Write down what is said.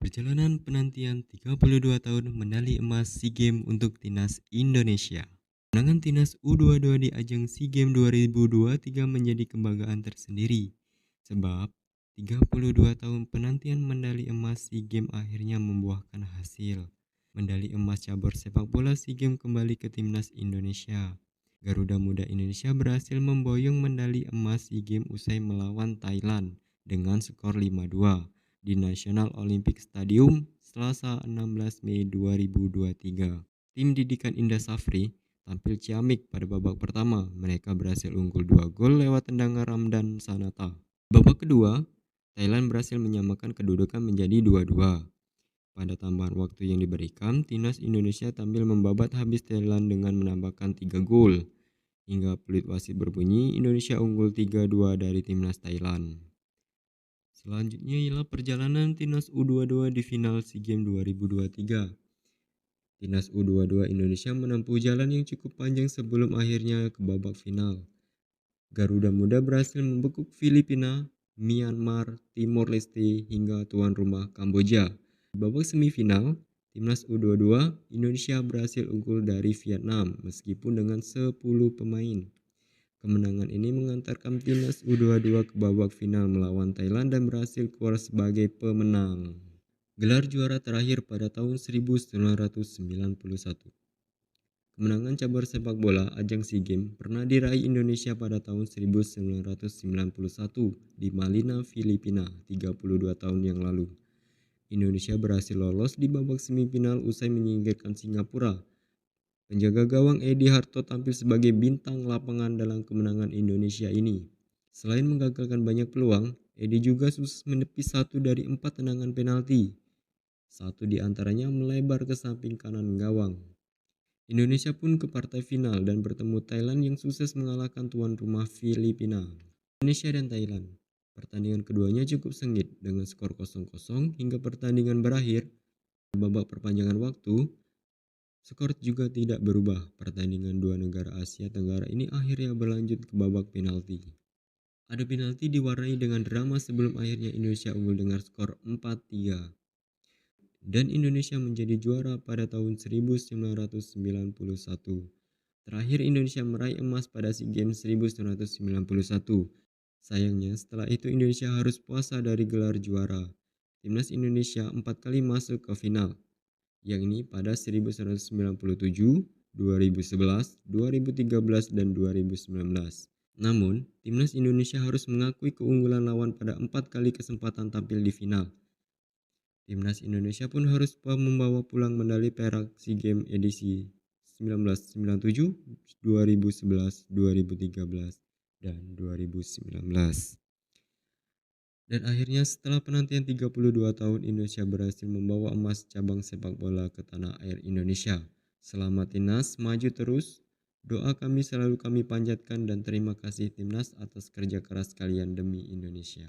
Perjalanan penantian 32 tahun medali emas SEA Games untuk Timnas Indonesia. Kemenangan Timnas U22 di ajang SEA Games 2023 menjadi kebanggaan tersendiri. Sebab 32 tahun penantian medali emas SEA Games akhirnya membuahkan hasil. Medali emas cabur sepak bola SEA Games kembali ke Timnas Indonesia. Garuda Muda Indonesia berhasil memboyong medali emas SEA Games usai melawan Thailand dengan skor 5-2 di National Olympic Stadium Selasa 16 Mei 2023. Tim didikan Indra Safri tampil ciamik pada babak pertama. Mereka berhasil unggul 2 gol lewat tendangan Ramdan Sanata. Babak kedua, Thailand berhasil menyamakan kedudukan menjadi 2-2. Pada tambahan waktu yang diberikan, Timnas Indonesia tampil membabat habis Thailand dengan menambahkan 3 gol. Hingga peluit wasit berbunyi, Indonesia unggul 3-2 dari Timnas Thailand. Selanjutnya ialah perjalanan Timnas U22 di final SEA Games 2023. Timnas U22 Indonesia menempuh jalan yang cukup panjang sebelum akhirnya ke babak final. Garuda Muda berhasil membekuk Filipina, Myanmar, Timor Leste hingga tuan rumah Kamboja. Di babak semifinal, Timnas U22 Indonesia berhasil unggul dari Vietnam meskipun dengan 10 pemain. Kemenangan ini mengantarkan Timnas U22 ke babak final melawan Thailand dan berhasil keluar sebagai pemenang. Gelar juara terakhir pada tahun 1991. Kemenangan cabur sepak bola ajang SEA Games pernah diraih Indonesia pada tahun 1991 di Manila, Filipina, 32 tahun yang lalu. Indonesia berhasil lolos di babak semifinal usai menyingkirkan Singapura. Penjaga gawang Edi Harto tampil sebagai bintang lapangan dalam kemenangan Indonesia ini. Selain menggagalkan banyak peluang, Edi juga sukses menepis 1 dari 4 tendangan penalti. 1 di antaranya melebar ke samping kanan gawang. Indonesia pun ke partai final dan bertemu Thailand yang sukses mengalahkan tuan rumah Filipina. Indonesia dan Thailand. Pertandingan keduanya cukup sengit dengan skor 0-0 hingga pertandingan berakhir. Babak perpanjangan waktu, skor juga tidak berubah. Pertandingan dua negara Asia Tenggara ini akhirnya berlanjut ke babak penalti. Adu penalti diwarnai dengan drama sebelum akhirnya Indonesia unggul dengan skor 4-3. Dan Indonesia menjadi juara pada tahun 1991. Terakhir Indonesia meraih emas pada SEA Games 1991. Sayangnya setelah itu Indonesia harus puasa dari gelar juara. Timnas Indonesia 4 kali masuk ke final, yakni pada 1997, 2011, 2013, dan 2019. Namun, Timnas Indonesia harus mengakui keunggulan lawan pada 4 kali kesempatan tampil di final. Timnas Indonesia pun harus membawa pulang medali perak SEA Games edisi 1997, 2011, 2013, dan 2019. Dan akhirnya setelah penantian 32 tahun Indonesia berhasil membawa emas cabang sepak bola ke tanah air Indonesia. Selamat Timnas, maju terus. Doa kami selalu kami panjatkan dan terima kasih Timnas atas kerja keras kalian demi Indonesia.